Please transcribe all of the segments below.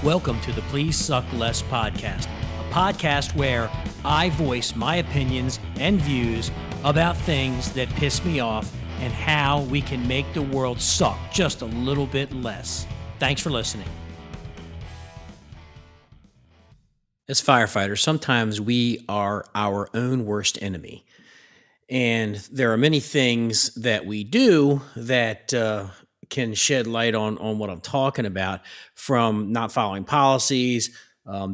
Welcome to the Please Suck Less podcast, a podcast where I voice my opinions and views about things that piss me off and how we can make the world suck just a little bit less. Thanks for listening. As firefighters, sometimes we are our own worst enemy. And there are many things that we do that can shed light on what I'm talking about, from not following policies,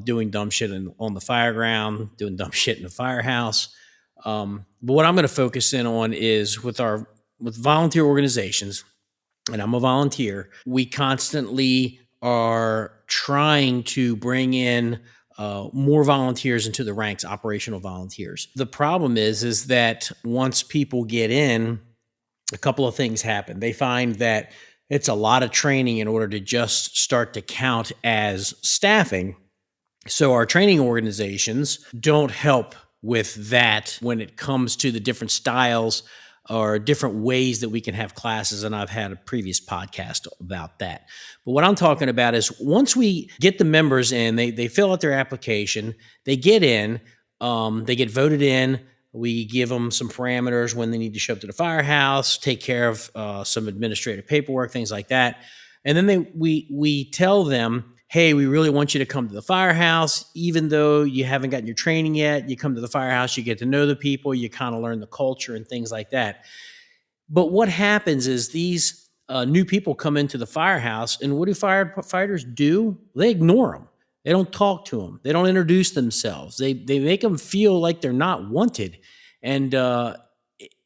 doing dumb shit on the fire ground, doing dumb shit in the firehouse. But what I'm going to focus in on is with volunteer organizations, and I'm a volunteer, we constantly are trying to bring in more volunteers into the ranks, operational volunteers. The problem is that once people get in, a couple of things happen. They find that it's a lot of training in order to just start to count as staffing. So our training organizations don't help with that when it comes to the different styles or different ways that we can have classes. And I've had a previous podcast about that. But what I'm talking about is once we get the members in, they fill out their application, they get in, they get voted in. We give them some parameters when they need to show up to the firehouse, take care of some administrative paperwork, things like that. And then we tell them, hey, we really want you to come to the firehouse. Even though you haven't gotten your training yet, you come to the firehouse, you get to know the people, you kind of learn the culture and things like that. But what happens is these new people come into the firehouse, and what do firefighters do? They ignore them. They don't talk to them. They don't introduce themselves. They make them feel like they're not wanted. And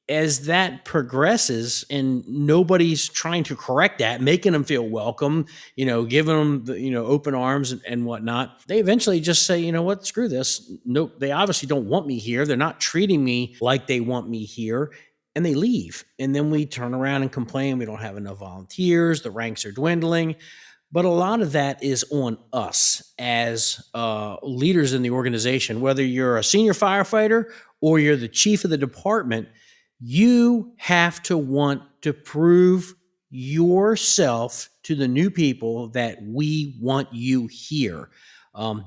as that progresses and nobody's trying to correct that, making them feel welcome, giving them open arms and whatnot, they eventually just say, you know what, screw this. Nope, they obviously don't want me here. They're not treating me like they want me here. And they leave. And then we turn around and complain we don't have enough volunteers. The ranks are dwindling. But a lot of that is on us as leaders in the organization. Whether you're a senior firefighter or you're the chief of the department, you have to want to prove yourself to the new people that we want you here.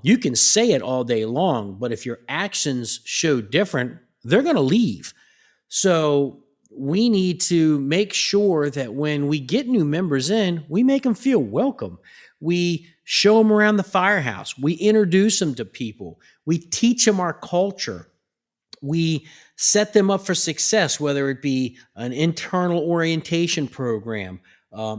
You can say it all day long, but if your actions show different, they're going to leave. So we need to make sure that when we get new members in, we make them feel welcome. We show them around the firehouse. We introduce them to people. We teach them our culture. We set them up for success, whether it be an internal orientation program.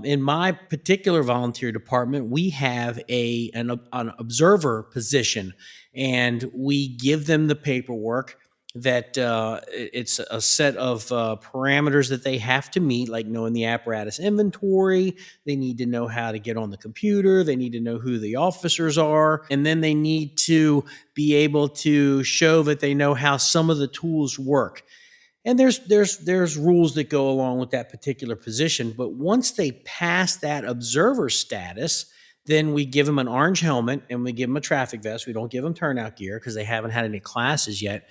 In my particular volunteer department, we have an observer position, and we give them the paperwork that it's a set of parameters that they have to meet, like knowing the apparatus inventory. They need to know how to get on the computer. They need to know who the officers are. And then they need to be able to show that they know how some of the tools work. And there's rules that go along with that particular position. But once they pass that observer status, then we give them an orange helmet and we give them a traffic vest. We don't give them turnout gear because they haven't had any classes yet.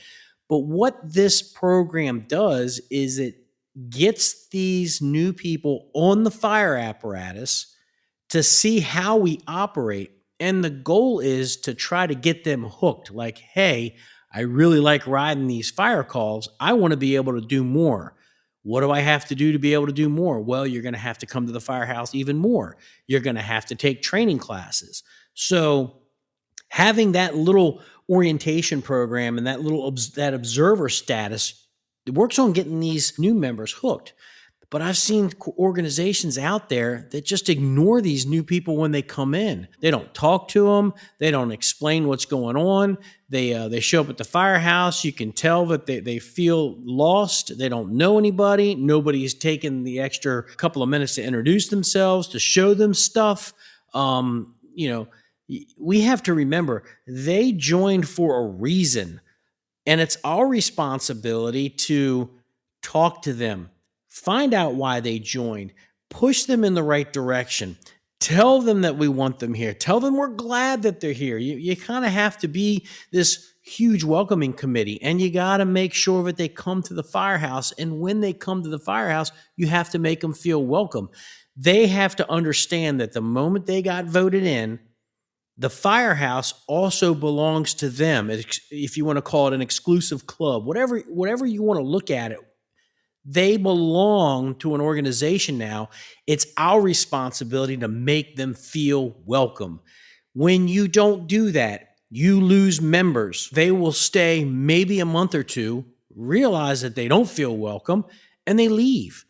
But what this program does is it gets these new people on the fire apparatus to see how we operate. And the goal is to try to get them hooked. Like, hey, I really like riding these fire calls. I want to be able to do more. What do I have to do to be able to do more? Well, you're going to have to come to the firehouse even more. You're going to have to take training classes. So having that little orientation program and that observer status, it works on getting these new members hooked. But I've seen organizations out there that just ignore these new people when they come in. They don't talk to them. They don't explain what's going on. They show up at the firehouse. You can tell that they feel lost. They don't know anybody. Nobody's taken the extra couple of minutes to introduce themselves, to show them stuff. We have to remember they joined for a reason, and it's our responsibility to talk to them, find out why they joined, push them in the right direction, tell them that we want them here, tell them we're glad that they're here. You kind of have to be this huge welcoming committee, and you got to make sure that they come to the firehouse. And when they come to the firehouse, you have to make them feel welcome. They have to understand that the moment they got voted in, The firehouse also belongs to them. If you want to call it an exclusive club, whatever you want to look at it, they belong to an organization now. It's our responsibility to make them feel welcome. When you don't do that, you lose members. They will stay maybe a month or two, realize that they don't feel welcome, and they leave.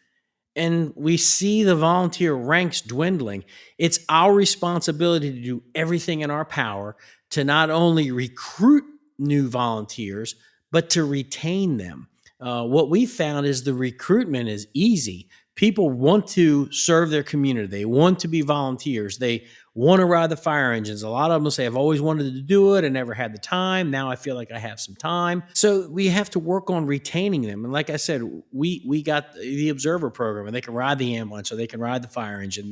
And we see the volunteer ranks dwindling. It's our responsibility to do everything in our power to not only recruit new volunteers, but to retain them. What we found is the recruitment is easy. People want to serve their community. They want to be volunteers. They want to ride the fire engines. A lot of them will say, I've always wanted to do it and never had the time. Now I feel like I have some time. So we have to work on retaining them. And like I said, we got the Observer program, and they can ride the ambulance or they can ride the fire engine.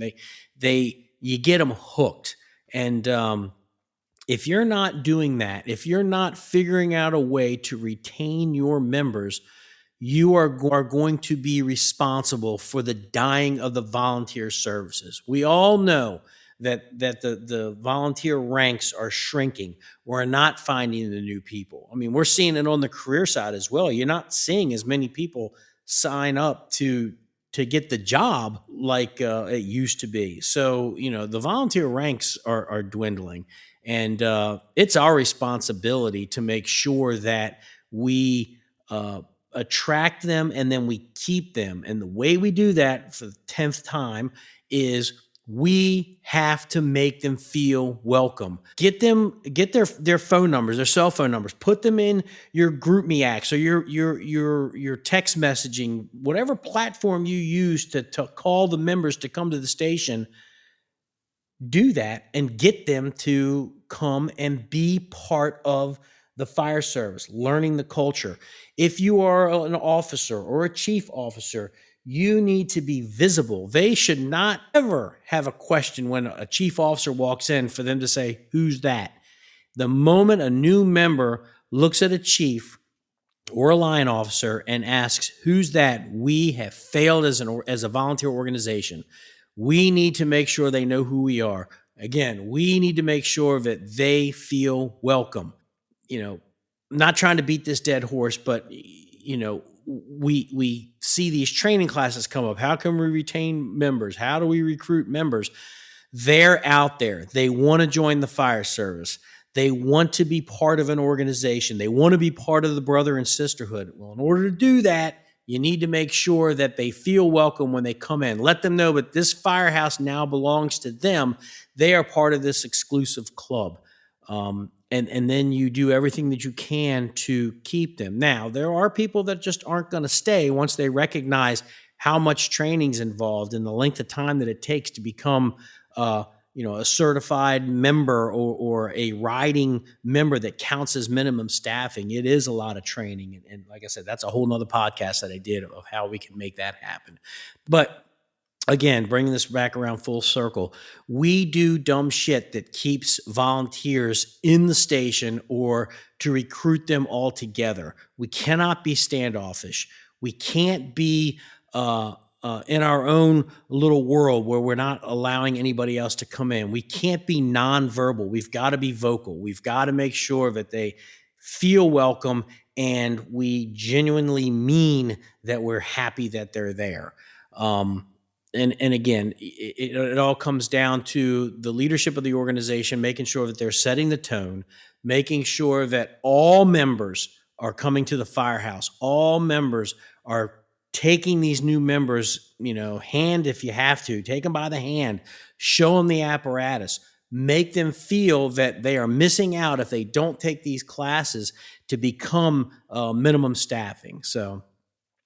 You get them hooked. And if you're not doing that, if you're not figuring out a way to retain your members, you are going to be responsible for the dying of the volunteer services. We all know that the volunteer ranks are shrinking. We're not finding the new people. I mean, we're seeing it on the career side as well. You're not seeing as many people sign up to get the job like it used to be. So, the volunteer ranks are dwindling. And it's our responsibility to make sure that we attract them and then we keep them. And the way we do that for the 10th time is we have to make them feel welcome. Get their phone numbers, their cell phone numbers. Put them in your GroupMe acts or your text messaging, whatever platform you use to call the members to come to the station. Do that and get them to come and be part of the fire service, learning the culture. If you are an officer or a chief officer, you need to be visible. They should not ever have a question when a chief officer walks in for them to say, who's that? The moment a new member looks at a chief or a line officer and asks, who's that? We have failed as a volunteer organization. We need to make sure they know who we are. Again, we need to make sure that they feel welcome. Not trying to beat this dead horse, but we see these training classes come up. How can we retain members? How do we recruit members? They're out there. They want to join the fire service. They want to be part of an organization. They want to be part of the brother and sisterhood. Well, in order to do that, you need to make sure that they feel welcome when they come in. Let them know that this firehouse now belongs to them. They are part of this exclusive club. And then you do everything that you can to keep them. Now, there are people that just aren't going to stay once they recognize how much training's involved and the length of time that it takes to become a certified member or a riding member that counts as minimum staffing. It is a lot of training. And like I said, that's a whole nother podcast that I did of how we can make that happen. But again, bringing this back around full circle, we do dumb shit that keeps volunteers in the station or to recruit them all together. We cannot be standoffish. We can't be in our own little world where we're not allowing anybody else to come in. We can't be nonverbal. We've got to be vocal. We've got to make sure that they feel welcome and we genuinely mean that we're happy that they're there. And again, it all comes down to the leadership of the organization, making sure that they're setting the tone, making sure that all members are coming to the firehouse. All members are taking these new members, hand if you have to, take them by the hand, show them the apparatus, make them feel that they are missing out if they don't take these classes to become minimum staffing. So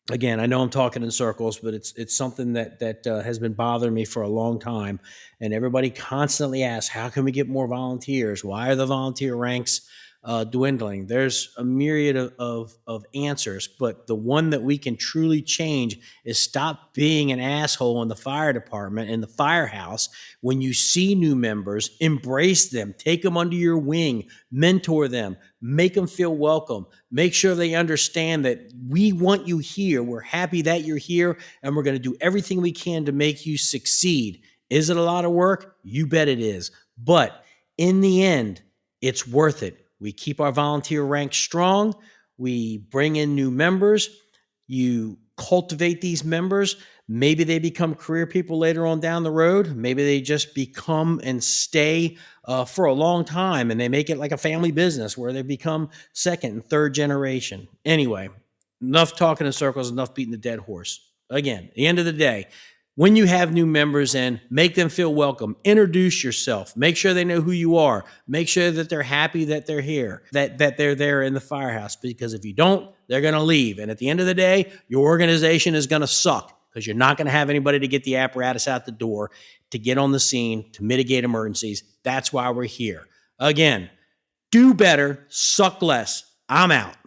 again, I know I'm talking in circles, but it's something that has been bothering me for a long time. And everybody constantly asks, how can we get more volunteers? Why are the volunteer ranks dwindling? There's a myriad of answers, but the one that we can truly change is stop being an asshole in the fire department, in the firehouse. When you see new members, embrace them, take them under your wing, mentor them, make them feel welcome, make sure they understand that we want you here. We're happy that you're here, and we're going to do everything we can to make you succeed. Is it a lot of work? You bet it is. But in the end, it's worth it. We keep our volunteer ranks strong. We bring in new members. You cultivate these members. Maybe they become career people later on down the road. Maybe they just become and stay for a long time, and they make it like a family business where they become second and third generation. Anyway, enough talking in circles, enough beating the dead horse. Again, at the end of the day, when you have new members in, make them feel welcome. Introduce yourself. Make sure they know who you are. Make sure that they're happy that they're here, that they're there in the firehouse. Because if you don't, they're going to leave. And at the end of the day, your organization is going to suck because you're not going to have anybody to get the apparatus out the door, to get on the scene, to mitigate emergencies. That's why we're here. Again, do better, suck less. I'm out.